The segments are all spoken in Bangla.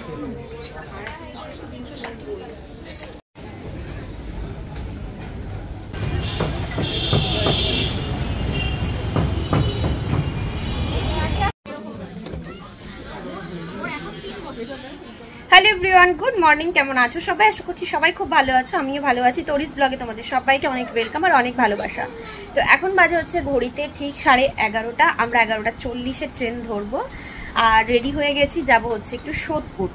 Hello everyone, good morning. কেমন আছো সবাই? আশা করছি সবাই খুব ভালো আছো, আমিও ভালো আছি। তরিস ব্লগে তোমাদের সবাইকে অনেক ওয়েলকাম আর অনেক ভালোবাসা। তো এখন বাজে হচ্ছে ঘড়িতে ঠিক 11:30। আমরা 11:40-এ ট্রেন ধরবো আর রেডি হয়ে গেছি, যাব হচ্ছে একটু সোদপুর।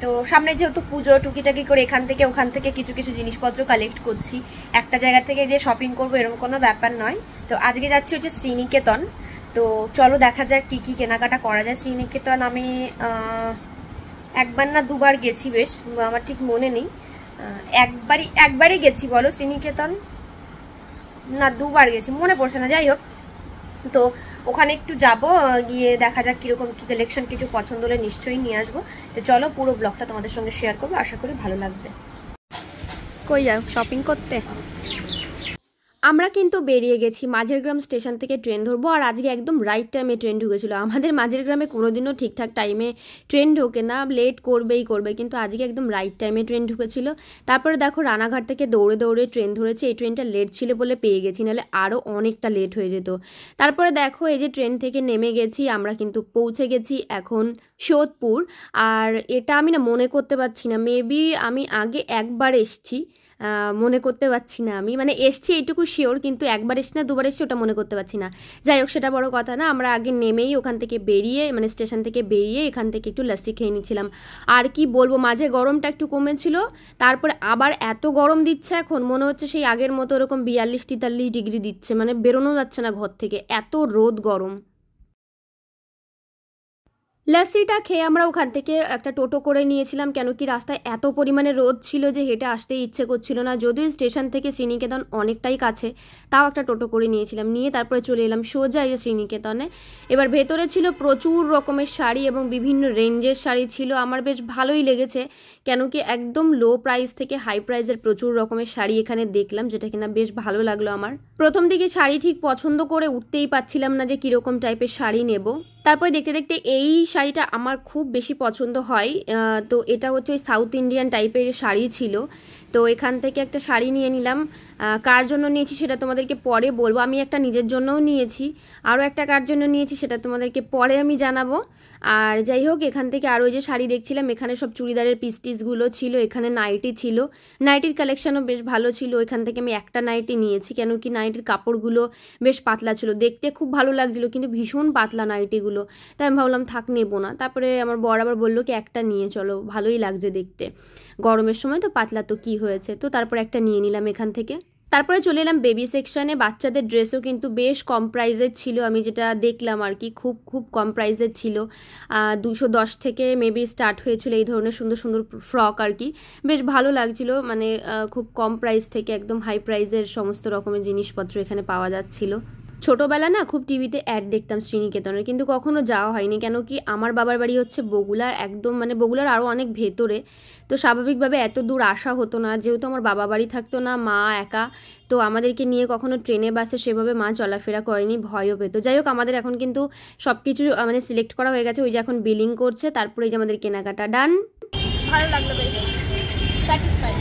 তো সামনে যেহেতু পুজো, টুকিটাকি করে এখান থেকে ওখান থেকে কিছু কিছু জিনিসপত্র কালেক্ট করছি। একটা জায়গা থেকে যে শপিং করবো এরকম কোনো ব্যাপার নয়। তো আজকে যাচ্ছি হচ্ছে শ্রীনিকেতন। তো চলো দেখা যাক কি কি কেনাকাটা করা যায়। শ্রীনিকেতন আমি একবার না দুবার গেছি, বেশ আমার ঠিক মনে নেই। একবারই গেছি বলো শ্রীনিকেতন, না দুবার গেছি মনে পড়ছে না। যাই হোক, তো ওখানে একটু যাব, গিয়ে দেখা যাক কিরকম কি কালেকশন, কিছু পছন্দ হলে নিশ্চয়ই নিয়ে আসবো। তো চলো পুরো ব্লগটা তোমাদের সঙ্গে শেয়ার করবো, আশা করি ভালো লাগবে। কই যাও শপিং করতে? আমরা কিন্তু বেরিয়ে গেছি, মাঝেরগ্রাম স্টেশন থেকে ট্রেন ধরবো। আর আজকে একদম রাইট টাইমে ট্রেন ঢুকেছিল। আমাদের মাঝেরগ্রামে কোনোদিনও ঠিকঠাক টাইমে ট্রেন ঢোকে না, লেট করবেই করবে, কিন্তু আজকে একদম রাইট টাইমে ট্রেন ঢুকেছিল। তারপরে দেখো রানাঘাট থেকে দৌড়ে দৌড়ে ট্রেন ধরেছে। এই ট্রেনটা লেট ছিল বলে পেয়ে গেছি, নাহলে আরও অনেকটা লেট হয়ে যেত। তারপরে দেখো এই যে ট্রেন থেকে নেমে গেছি, আমরা কিন্তু পৌঁছে গেছি এখন সোদপুর। আর এটা আমি না মনে করতে পারছি না, মেবি আমি আগে একবার এসছি, মনে করতে পারছি না। আমি মানে এসছি এইটুকু শিওর, কিন্তু একবার এসছি না দুবার এসছি ওটা মনে করতে পারছি না। যাই হোক, সেটা বড় কথা না। আমরা আগে নেমেই ওখান থেকে বেরিয়ে, মানে স্টেশন থেকে বেরিয়ে এখান থেকে একটু লাস্সি খেয়ে নিচ্ছিলাম। আর কি বলবো, মাঝে গরমটা একটু কমেছিল, তারপরে আবার এত গরম দিচ্ছে এখন, মনে হচ্ছে সেই আগের মতো ওরকম 42-43 ডিগ্রি দিচ্ছে, মানে বেরোনো যাচ্ছে না ঘর থেকে, এত রোদ গরম। লাস্সিটা খেয়ে আমরা ওখান থেকে একটা টোটো করে নিয়েছিলাম, কেন কি রাস্তায় এত পরিমাণে রোদ ছিল যে হেঁটে আসতে ইচ্ছে করছিল না। যদিও স্টেশন থেকে শ্রীনিকেতন অনেকটাই কাছে, তাও একটা টোটো করে নিয়েছিলাম, নিয়ে তারপরে চলে এলাম সোজা এই শ্রীনিকেতনে। এবার ভেতরে ছিল প্রচুর রকমের শাড়ি এবং বিভিন্ন রেঞ্জের শাড়ি ছিল। আমার বেশ ভালোই লেগেছে, কেন কি একদম লো প্রাইস থেকে হাই প্রাইসের প্রচুর রকমের শাড়ি এখানে দেখলাম, যেটা কিনা বেশ ভালো লাগলো আমার। প্রথম দিকে শাড়ি ঠিক পছন্দ করে উঠতেই পাচ্ছিলাম না যে কীরকম টাইপের শাড়ি নেব। তারপরে দেখতে দেখতে এই শাড়িটা আমার খুব বেশি পছন্দ হয়। তো এটা হচ্ছে ওই সাউথ ইন্ডিয়ান টাইপের শাড়ি ছিল। তো এখান থেকে একটা শাড়ি নিয়ে নিলাম। কার জন্য নিয়েছি সেটা তোমাদেরকে পরে বলবো। আমি একটা নিজের জন্যও নিয়েছি, আরও একটা কার জন্য নিয়েছি সেটা তোমাদেরকে পরে আমি জানাবো। আর যাই হোক, এখান থেকে আরও যে শাড়ি দেখছিলাম, এখানে সব চুড়িদারের পিসটিসগুলো ছিল, এখানে নাইটি ছিল, নাইটির কালেকশানও বেশ ভালো ছিল। এখান থেকে আমি একটা নাইটি নিয়েছি, কেন কি নাইটির কাপড়গুলো বেশ পাতলা ছিল, দেখতে খুব ভালো লাগছিলো, কিন্তু ভীষণ পাতলা নাইটিগুলো। তাই আমি ভাবলাম থাক, নেবো না। তারপরে আমার বর আবার বললো কি একটা নিয়ে চলো, ভালোই লাগছে দেখতে, গরমের সময় তো পাতলা তো কি হয়েছে। তো তারপর একটা নিয়ে নিলাম এখান থেকে। তারপরে চলে এলাম বেবি সেকশানে। বাচ্চাদের ড্রেসও কিন্তু বেশ কম প্রাইসের ছিল, আমি যেটা দেখলাম আর কি, খুব খুব কম প্রাইসের ছিল। 210 থেকে মেবি স্টার্ট হয়েছিল এই ধরনের সুন্দর সুন্দর ফ্রক আর কি, বেশ ভালো লাগছিল। মানে খুব কম প্রাইস থেকে একদম হাই প্রাইসের সমস্ত রকমের জিনিসপত্র এখানে পাওয়া যাচ্ছিল। ছোটোবেলা না খুব টিভিতে অ্যাড দেখতাম শ্রীনিকেতনের, কিন্তু কখনো যাওয়া হয়নি, কেন কি আমার বাবার বাড়ি হচ্ছে বগুড়ার, একদম মানে বগুড়ার আরও অনেক ভেতরে। তো স্বাভাবিকভাবে এত দূর আসা হতো না, যেহেতু আমার বাবা বাড়ি থাকতো না, মা একা, তো আমাদেরকে নিয়ে কখনো ট্রেনে বাসে সেভাবে মা চলাফেরা করেনি, ভয়ও পেতো। যাই হোক, আমাদের এখন কিন্তু সব কিছু মানে সিলেক্ট করা হয়ে গেছে, ওই যে এখন বিলিং করছে, তারপরে এই যে আমাদের কেনাকাটা ডান। ভালো লাগলো, বেশ স্যাটিসফাইড।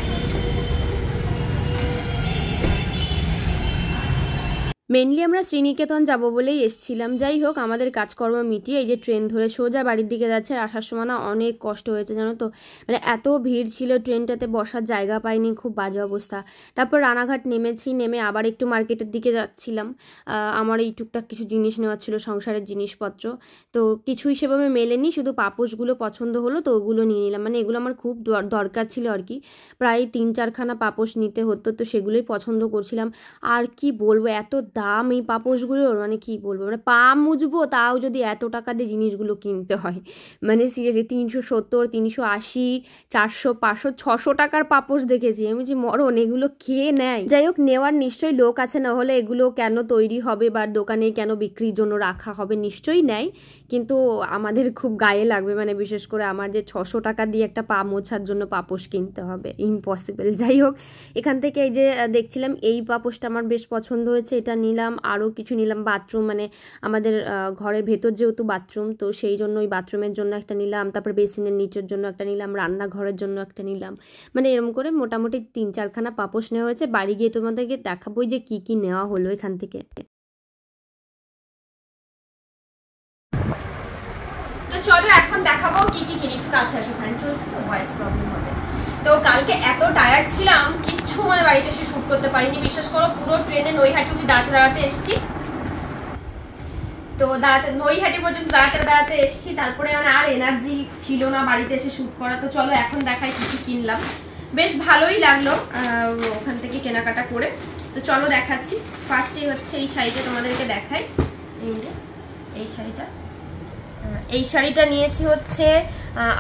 মেনলি আমরা শ্রীনিকেতন যাব বলেই এসেছিলাম। যাই হোক, আমাদের কাজকর্ম মিটিয়ে এই যে ট্রেন ধরে সোজা বাড়ির দিকে যাচ্ছে। আর আসার সময় না অনেক কষ্ট হয়েছে জানো তো, মানে এত ভিড় ছিল ট্রেনটাতে, বসার জায়গা পাইনি, খুব বাজে অবস্থা। তারপর রানাঘাট নেমেছি, নেমে আবার একটু মার্কেটের দিকে যাচ্ছিলাম। আমার এই টুকটাক কিছু জিনিস নেওয়ার ছিল, সংসারের জিনিসপত্র, তো কিছুই সেভাবে মেলেনি, শুধু পাপোশগুলো পছন্দ হলো তো ওগুলো নিয়ে নিলাম। মানে এগুলো আমার খুব দরকার ছিল আর কি, প্রায় 3-4খানা পাপোশ নিতে হতো, তো সেগুলোই পছন্দ করছিলাম। আর কি বলবো, এত দাম এই পাপোশগুলোর, মানে কি বলবো, মানে পা মুজবো তাও যদি এত টাকা দিয়ে জিনিসগুলো কিনতে হয়, মানে সিরিয়াসলি 370, 380, 400, 500, 600 টাকার পাপোশ দেখেছি আমি, যে মরণ, এগুলো কে নেয়? যাই হোক, নেওয়ার নিশ্চয়ই লোক আছে, না হলে এগুলো কেন তৈরি হবে বা দোকানে কেন বিক্রির জন্য রাখা হবে, নিশ্চয়ই নেয়, কিন্তু আমাদের খুব গায়ে লাগবে, মানে বিশেষ করে আমার যে 600 টাকা দিয়ে একটা পা মোছার জন্য পাপোশ কিনতে হবে, ইম্পসিবল। যাই হোক, এখান থেকে এই যে দেখছিলাম এই পাপোশটা আমার বেশ পছন্দ হয়েছে, এটা নিয়ে নিলাম, আরও কিছু নিলাম বাথরুম, মানে আমাদের ঘরের ভেতর যেহেতু বাথরুম, তো সেই জন্য ওই বাথরুমের জন্য একটা নিলাম, তারপর বেসিনের নিচের জন্য একটা নিলাম, রান্নাঘরের জন্য একটা নিলাম, মানে এরকম করে মোটামুটি 3-4খানা পাপোশ নেওয়া হয়েছে। বাড়ি গিয়ে তোমাদেরকে দেখাবোই যে কি কি নেওয়া হলো এখান থেকে। তো চলো এখন দেখাবো কি কি কিনি। কাছে আসো, ফ্যান চলছে তো ভয়েস প্রবলেম হবে। তো কালকে এত টায়ার্ড ছিলাম, কিচ্ছু মানে বাড়িতে এসে শুট করতে পারিনি, বিশ্বাস করো। পুরো ট্রেনে নৈহাটি অব্দি দাঁড়াতে এসেছি, তো নৈহাটি পর্যন্ত দাঁড়াতে এসেছি, তারপরে মানে আর এনার্জি ছিল না বাড়িতে এসে শুট করা। তো চলো এখন দেখাই কি কি কিনলাম। বেশ ভালোই লাগলো ওখান থেকে কেনাকাটা করে। তো চলো দেখাচ্ছি। ফার্স্টে হচ্ছে এই শাড়িটা তোমাদেরকে দেখাই। এই যে এই শাড়িটা, এই শাড়িটা নিয়েছি হচ্ছে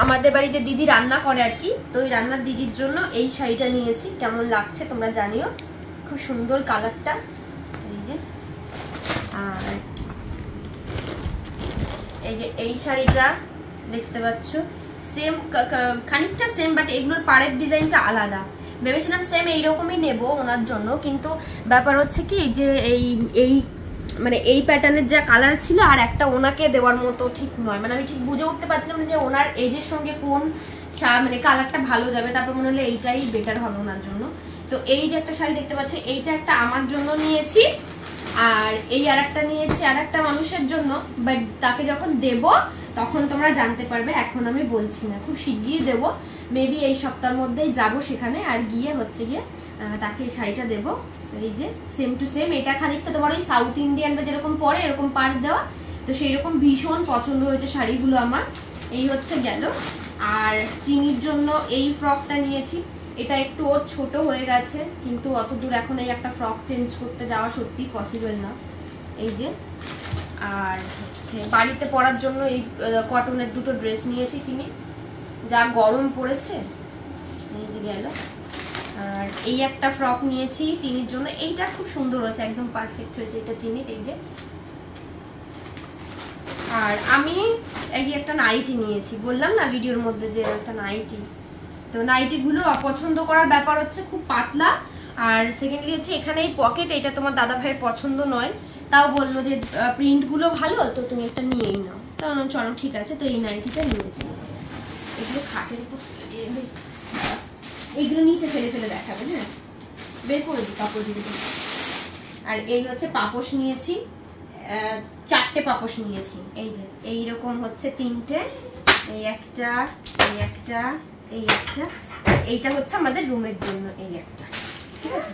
আমাদের বাড়ি যে দিদি রান্না করে আর কি, তো ওই রান্নার দিদির জন্য এই শাড়িটা নিয়েছি। কেমন লাগছে তোমরা জানিও, খুব সুন্দর কালারটা। এই যে আর এই যে এই শাড়িটা দেখতে পাচ্ছ, সেম খানিকটা সেম, বাট এগুলোর পাড়ের ডিজাইনটা আলাদা। ভেবেছিলাম সেম এইরকমই নেব ওনার জন্য, কিন্তু ব্যাপার হচ্ছে কি যে এই মানে এই প্যাটার্নের যা কালার ছিল আর একটা ওনাকে দেওয়ার মতো ঠিক নয়, মানে আমি ঠিক বুঝে উঠতে পারছিলাম না যে ওনার এজের সঙ্গে কোন মানে কালারটা ভালো যাবে। তারপর মনে হলো এইটাই বেটার হবে ওনার জন্য। তো এই যে একটা শাড়ি দেখতে পাচ্ছ, এইটা একটা আমার জন্য নিয়েছি, আর এই আর একটা নিয়েছি আর একটা মানুষের জন্য, বাট তাকে যখন দেব তখন তোমরা জানতে পারবে, এখন আমি বলছি না। খুব শিগগিরই দেবো, মেবি এই সপ্তাহের মধ্যেই যাব সেখানে, আর গিয়ে হচ্ছে গিয়ে তাকে এই শাড়িটা দেবো। এই যে সেম টু সেম, এটা খানিকটা তোমার ওই সাউথ ইন্ডিয়ানরা যেরকম পরে এরকম পাড় দেওয়া, তো সেই রকম ভীষণ পছন্দ হয়েছে শাড়িগুলো আমার। এই হচ্ছে গেল। আর চিনির জন্য এই ফ্রকটা নিয়েছি, এটা একটু ওর ছোট হয়ে গেছে, কিন্তু অত দূর এখন এই একটা ফ্রক চেঞ্জ করতে যাওয়া সত্যি পসিবল না। এই যে আর হচ্ছে বাড়িতে পরার জন্য এই কটনের দুটো ড্রেস নিয়েছি চিনি, যা গরম পড়েছে। এই যে গেল। আর এই একটা ফ্রক নিয়েছি চিনির জন্য, এইটা খুব সুন্দর হয়েছে, একদম পারফেক্ট হয়েছে এটা চিনির। এই যে আর আমি এই একটা নাইটি নিয়েছি, বললাম না ভিডিওর মধ্যে যে একটা নাইটি। তো নাইটিগুলোর অপছন্দ করার ব্যাপার হচ্ছে খুব পাতলা, আর সেকেন্ডলি হচ্ছে এখানে এই পকেট, এটা তোমার দাদা ভাইয়ের পছন্দ নয়, তাও বললো যে প্রিন্টগুলো ভালো, তো তুমি একটা নিয়েই নাও। তো চলো ঠিক আছে, তো এই নাইটিটা নিয়েছি। এগুলো খাটের উপর, এইগুলো নিচে ফেলে ফেলে দেখাবে, হ্যাঁ বের করে দিই কাপড়গুলো। আর এই হচ্ছে পাপোশ নিয়েছি, 4টে পাপোশ নিয়েছি। এই যে এইরকম হচ্ছে 3টে, এই একটা, এই একটা, এই একটা, এইটা হচ্ছে আমাদের রুমের জন্য এই একটা। ঠিক আছে,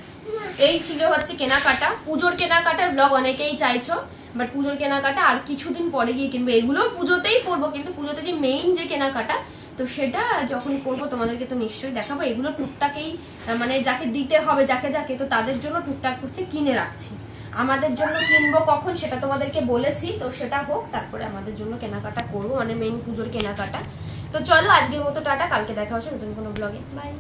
এই ছিল হচ্ছে কেনাকাটা। পুজোর কেনাকাটার ব্লগ অনেকেই চাইছো, বাট পুজোর কেনাকাটা আর কিছুদিন পরে গিয়ে কিনবো। এগুলো পুজোতেই করবো, কিন্তু পুজোতে যে মেইন যে কেনাকাটা, তো সেটা যখন করবো তোমাদেরকে তো নিশ্চয়ই দেখাবো। এগুলো টুকটাকেই মানে যাকে দিতে হবে যাকে যাকে, তো তাদের জন্য টুকটাক হচ্ছে কিনে রাখছি। আমাদের জন্য কিনবো কখন সেটা তোমাদেরকে বলেছি, তো সেটা হোক, তারপরে আমাদের জন্য কেনাকাটা করবো, মানে মেইন পুজোর কেনাকাটা। তো চলো আজকের মতো টাটা, কালকে দেখা হচ্ছে নতুন কোনো ব্লগে। বাই।